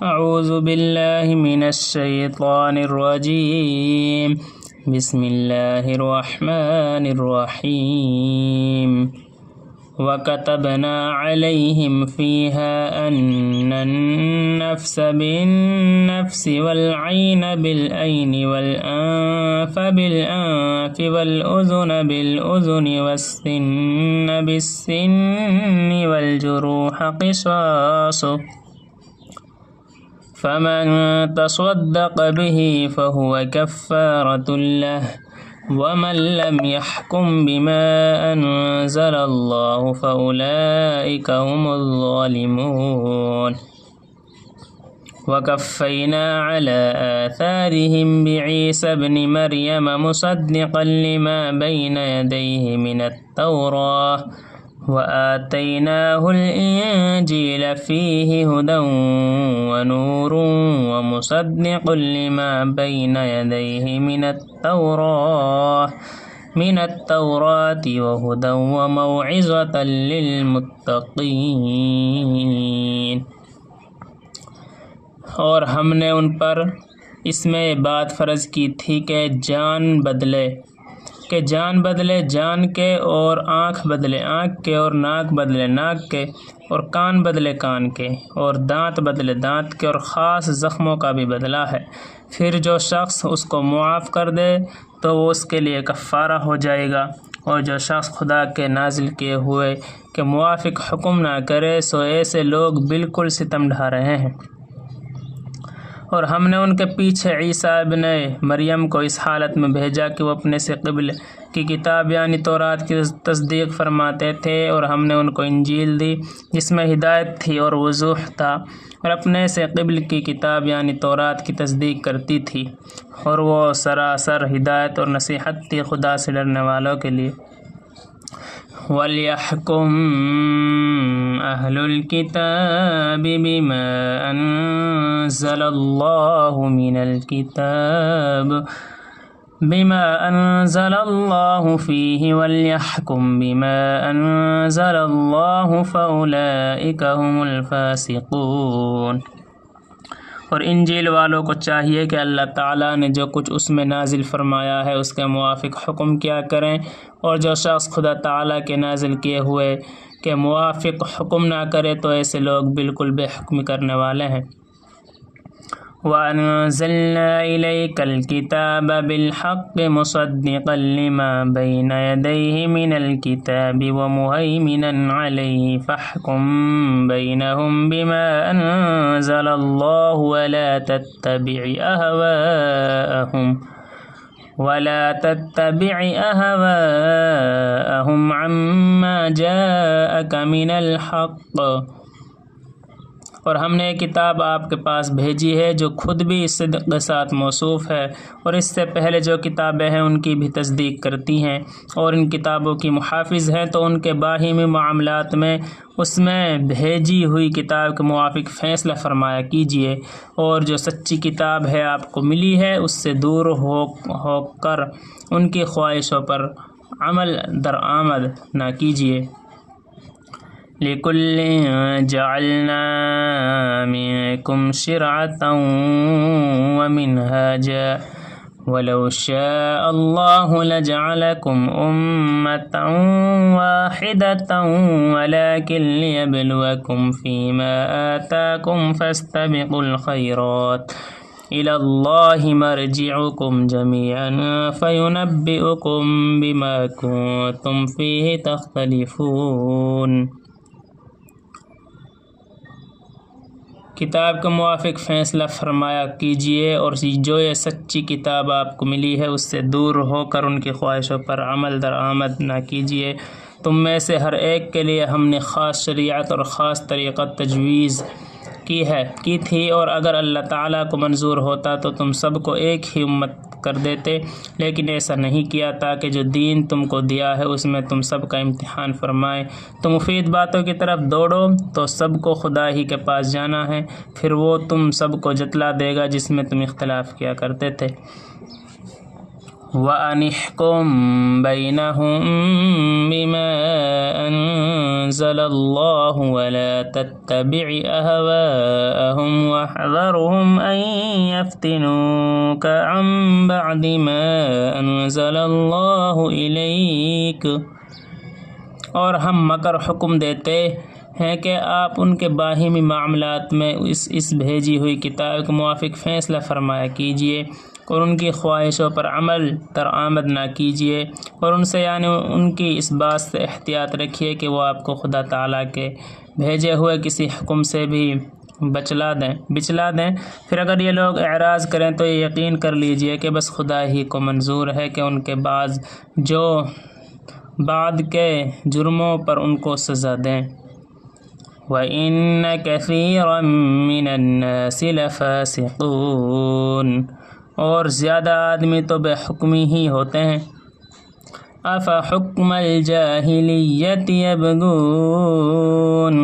اعوذ باللہ من الشیطان الرجیم بسم اللہ الرحمن الرحیم وَكَتَبْنَا عَلَيْهِمْ فِيهَا أَنَّ النَّفْسَ بِالنَّفْسِ وَالْعَيْنَ بِالْعَيْنِ وَالْأَنفَ بِالْأَنفِ وَالْأُذُنَ بِالْأُذُنِ وَالسِّنَّ بِالسِّنِّ وَالْجُرُوحَ قِصَاصٌ فَمَن تَصَدَّقَ بِهِ فَهُوَ كَفَّارَةٌ لَهُ وَمَن لَّمْ يَحْكُم بِمَا أَنزَلَ اللَّهُ فَأُولَٰئِكَ هُمُ الظَّالِمُونَ وَقَفَّيْنَا عَلَىٰ آثَارِهِم بِعِيسَى ابْنِ مَرْيَمَ مُصَدِّقًا لِّمَا بَيْنَ يَدَيْهِ مِنَ التَّوْرَاةِ وَآتَيْنَاهُ الْإِنجِيلَ فِيهِ هُدًى وَنُورٌ وَمُصَدِّقٌ لِّمَا بَيْنَ يَدَيْهِ مِنَ التَّوْرَاةِ وَهُدًى وَمَوْعِظَةً لِّلْمُتَّقِينَ۔ اور ہم نے ان پر اس میں یہ بات فرض کی تھی کہ جان بدلے جان کے، اور آنکھ بدلے آنکھ کے، اور ناک بدلے ناک کے، اور کان بدلے کان کے، اور دانت بدلے دانت کے، اور خاص زخموں کا بھی بدلہ ہے۔ پھر جو شخص اس کو معاف کر دے تو وہ اس کے لیے کفارہ ہو جائے گا، اور جو شخص خدا کے نازل کیے ہوئے کے موافق حکم نہ کرے سو ایسے لوگ بالکل ستم ڈھا رہے ہیں۔ اور ہم نے ان کے پیچھے عیسیٰ ابن مریم کو اس حالت میں بھیجا کہ وہ اپنے سے قبل کی کتاب یعنی تورات کی تصدیق فرماتے تھے، اور ہم نے ان کو انجیل دی جس میں ہدایت تھی اور وضوح تھا، اور اپنے سے قبل کی کتاب یعنی تورات کی تصدیق کرتی تھی، اور وہ سراسر ہدایت اور نصیحت تھی خدا سے ڈرنے والوں کے لیے۔ وَلْيَحْكُمْ أَهْلُ الْكِتَابِ بِمَا أَنزَلَ اللَّهُ فِيهِ وَلْيَحْكُمْ بِمَا أَنزَلَ اللَّهُ فَأُولَٰئِكَ هُمُ الْفَاسِقُونَ۔ اور انجیل والوں کو چاہیے کہ اللہ تعالیٰ نے جو کچھ اس میں نازل فرمایا ہے اس کے موافق حکم کیا کریں، اور جو شخص خدا تعالیٰ کے نازل کیے ہوئے کے موافق حکم نہ کرے تو ایسے لوگ بالکل بے حکمی کرنے والے ہیں۔ وَأَنزَلْنَا إِلَيْكَ الْكِتَابَ بِالْحَقِّ مُصَدِّقًا لِّمَا بَيْنَ يَدَيْهِ مِنَ الْكِتَابِ وَمُهَيْمِنًا عَلَيْهِ فَاحْكُم بَيْنَهُم بِمَا أَنزَلَ اللَّهُ وَلَا تَتَّبِعْ أَهْوَاءَهُمْ عَمَّا جَاءَكَ مِنَ الْحَقِّ۔ اور ہم نے ایک کتاب آپ کے پاس بھیجی ہے جو خود بھی صدق کے ساتھ موصوف ہے، اور اس سے پہلے جو کتابیں ہیں ان کی بھی تصدیق کرتی ہیں، اور ان کتابوں کی محافظ ہیں، تو ان کے باہمی معاملات میں اس میں بھیجی ہوئی کتاب کے موافق فیصلہ فرمایا کیجیے، اور جو سچی کتاب ہے آپ کو ملی ہے اس سے دور ہو کر ان کی خواہشوں پر عمل درآمد نہ کیجیے۔ لِكُلٍّ جَعَلْنَا مِنكُمْ شِرْعَةً وَمِنْهَاجًا وَلَوْ شَاءَ اللَّهُ لَجَعَلَكُمْ أُمَّةً وَاحِدَةً وَلَكِنْ لِيَبْلُوَكُمْ فِيمَا آتَاكُمْ فَاسْتَبِقُوا الْخَيْرَاتِ إِلَى اللَّهِ مَرْجِعُكُمْ جَمِيعًا فَيُنَبِّئُكُم بِمَا كُنتُمْ فِيهِ تَخْتَلِفُونَ۔ کتاب کے موافق فیصلہ فرمایا کیجیے، اور جو یہ سچی کتاب آپ کو ملی ہے اس سے دور ہو کر ان کی خواہشوں پر عمل درآمد نہ کیجیے۔ تم میں سے ہر ایک کے لیے ہم نے خاص شریعت اور خاص طریقہ تجویز کی تھی، اور اگر اللہ تعالیٰ کو منظور ہوتا تو تم سب کو ایک ہی امت کر دیتے، لیکن ایسا نہیں کیا تاکہ جو دین تم کو دیا ہے اس میں تم سب کا امتحان فرمائے۔ تو مفید باتوں کی طرف دوڑو تو سب کو خدا ہی کے پاس جانا ہے، پھر وہ تم سب کو جتلا دے گا جس میں تم اختلاف کیا کرتے تھے۔ وَأَنِ احْكُم بَيْنَهُم بِمَا أَنزَلَ اللَّهُ وَلَا تَتَّبِعْ أَهْوَاءَهُمْ وَاحْذَرْهُمْ أَن يَفْتِنُوكَ عَن بَعْدِ مَا أَنزَلَ اللَّهُ إِلَيْكَ۔ اور ہم مگر حکم دیتے ہیں کہ آپ ان کے باہمی معاملات میں اس بھیجی ہوئی کتاب کے موافق فیصلہ فرمایا کیجیے اور ان کی خواہشوں پر عمل درآمد نہ کیجیے، اور ان سے یعنی ان کی اس بات سے احتیاط رکھیے کہ وہ آپ کو خدا تعالیٰ کے بھیجے ہوئے کسی حکم سے بھی بچلا دیں۔ پھر اگر یہ لوگ اعراض کریں تو یہ یقین کر لیجیے کہ بس خدا ہی کو منظور ہے کہ ان کے بعد کے جرموں پر ان کو سزا دیں۔ وَإِنَّ كَثِيرًا مِّنَ النَّاسِ لَفَاسِقُونَ، اور زیادہ آدمی تو بے حکمی ہی ہوتے ہیں۔ أَفَحُكْمَ الْجَاهِلِيَّةِ يَبْغُونَ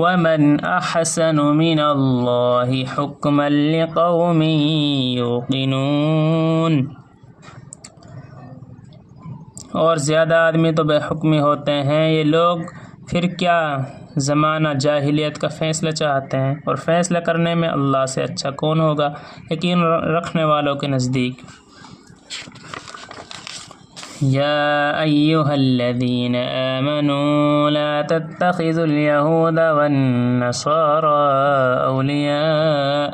وَمَنْ أَحْسَنُ مِنَ اللَّهِ حُكْمًا لِقَوْمٍ يُوقِنُونَ، اور زیادہ آدمی تو بے حکمی ہوتے ہیں، یہ لوگ پھر کیا زمانہ جاہلیت کا فیصلہ چاہتے ہیں، اور فیصلہ کرنے میں اللہ سے اچھا کون ہوگا یقین رکھنے والوں کے نزدیک۔ یا ایہا الذین آمنوا لا تتخذوا اليہود والنصارى اولیاء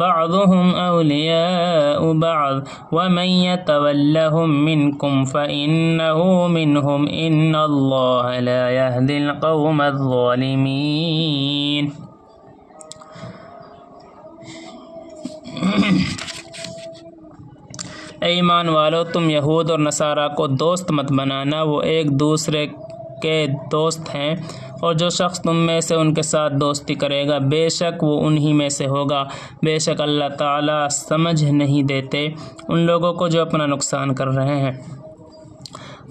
بعضهم اولیاء بعض ومن يتولهم منکم فإنه منهم ان اللہ لا يهدي القوم الظالمین۔ اے ایمان والو، تم یہود اور نصاریٰ کو دوست مت بنانا، وہ ایک دوسرے کے دوست ہیں، اور جو شخص تم میں سے ان کے ساتھ دوستی کرے گا بے شک وہ انہی میں سے ہوگا۔ بے شک اللہ تعالیٰ سمجھ نہیں دیتے ان لوگوں کو جو اپنا نقصان کر رہے ہیں۔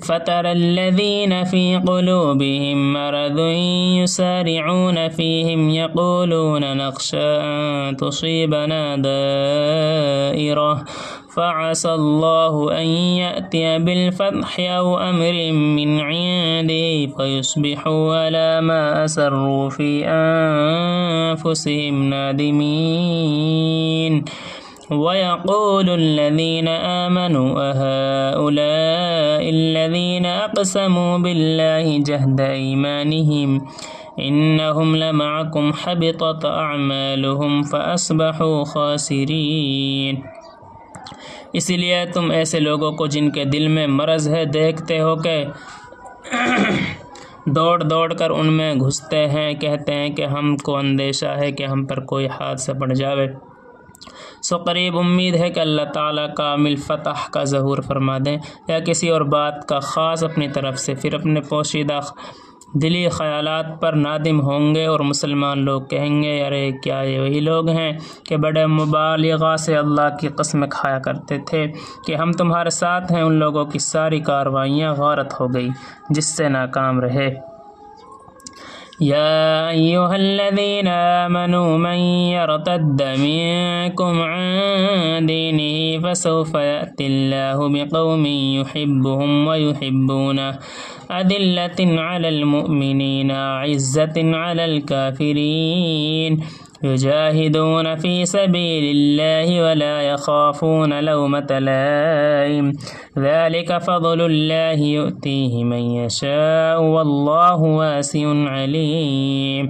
فَتَرَى الَّذِينَ فِي قُلُوبِهِم مَّرَضٌ يُسَارِعُونَ فِيهِمْ يَقُولُونَ نَخْشَىٰ أَن تُصِيبَنَا دَائِرَةٌ فَعَسَى اللَّهُ أَن يَأْتِيَ بِالْفَتْحِ أَوْ أَمْرٍ مِّنْ عِندِهِ فَيُصْبِحُوا عَلَىٰ مَا أَسَرُّوا فِي أَنفُسِهِمْ نَادِمِينَ۔ وَيَقُولُ الَّذِينَ آمَنُوا أَهَٰؤُلَاءِ الَّذِينَ أَقْسَمُوا بِاللَّهِ جَهْدَ أَيْمَانِهِمْ إِنَّهُمْ لَمَعَكُمْ حَبِطَتْ أَعْمَالُهُمْ فَأَصْبَحُوا خَاسِرِينَ۔ اسی لیے تم ایسے لوگوں کو جن کے دل میں مرض ہے دیکھتے ہو کہ دوڑ کر ان میں گھستے ہیں، کہتے ہیں کہ ہم کو اندیشہ ہے کہ ہم پر کوئی حادثہ پڑ جاوے، سو قریب امید ہے کہ اللہ تعالیٰ کامل فتح کا ظہور فرما دیں، یا کسی اور بات کا خاص اپنی طرف سے، پھر اپنے پوشیدہ دلی خیالات پر نادم ہوں گے، اور مسلمان لوگ کہیں گے ارے کیا یہ وہی لوگ ہیں کہ بڑے مبالغہ سے اللہ کی قسم کھایا کرتے تھے کہ ہم تمہارے ساتھ ہیں۔ ان لوگوں کی ساری کارروائیاں غارت ہو گئی جس سے ناکام رہے۔ یا ایہا الذین آمنوا من یرتد منکم عن دینہ فسوف یأتی اللہ بقوم یحبهم ویحبونہ اذلۃ علی المؤمنین اعزۃ علی الکافرین یجاہدون فی سبیل اللہ ولا یخافون لومۃ لائم ذلک فضل اللہ یؤتیہ من یشاء واللہ واسع علیم۔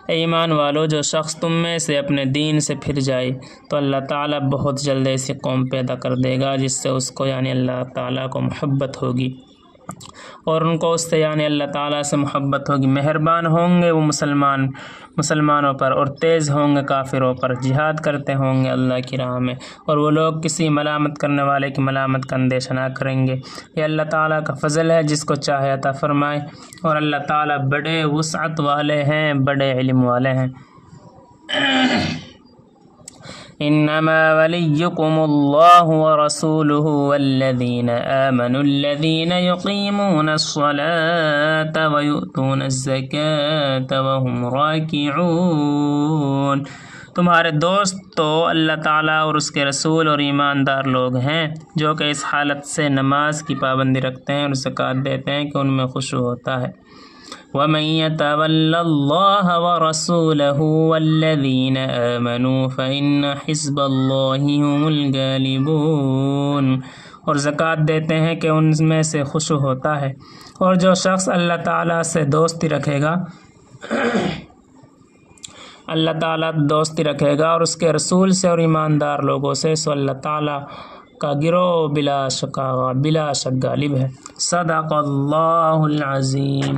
اے ایمان والو، جو شخص تم میں سے اپنے دین سے پھر جائے تو اللہ تعالیٰ بہت جلد ایسی قوم پیدا کر دے گا جس سے اس کو یعنی اللہ تعالیٰ کو محبت ہوگی، اور ان کو اس سے یعنی اللہ تعالیٰ سے محبت ہوگی۔ مہربان ہوں گے وہ مسلمانوں پر، اور تیز ہوں گے کافروں پر، جہاد کرتے ہوں گے اللہ کی راہ میں، اور وہ لوگ کسی ملامت کرنے والے کی ملامت کا اندیشہ نہ کریں گے۔ یہ اللہ تعالیٰ کا فضل ہے، جس کو چاہے عطا فرمائے، اور اللہ تعالیٰ بڑے وسعت والے ہیں، بڑے علم والے ہیں۔ انما ولیکم اللہ ورسولہ والذین آمنوا الذین یقیمون الصلاة ویؤتون الزکاة وهم راکعون۔ تمہارے دوست تو اللہ تعالیٰ اور اس کے رسول اور ایماندار لوگ ہیں جو کہ اس حالت سے نماز کی پابندی رکھتے ہیں اور زکوٰۃ دیتے ہیں کہ ان میں خشوع ہوتا ہے۔ وَمَن يَتَوَلَّ اللَّهَ وَرَسُولَهُ وَالَّذِينَ آمَنُوا فَإِنَّ حِزْبَ اللَّهِ هُمُ الْغَالِبُونَ، اور زکوٰۃ دیتے ہیں کہ ان میں سے خشوع ہوتا ہے، اور جو شخص اللہ تعالیٰ سے دوستی رکھے گا اللہ تعالیٰ دوستی رکھے گا اور اس کے رسول سے اور ایماندار لوگوں سے، سو اللہ تعالیٰ کا گروہ بلا شک غالب ہے۔ صدق اللہ العظیم۔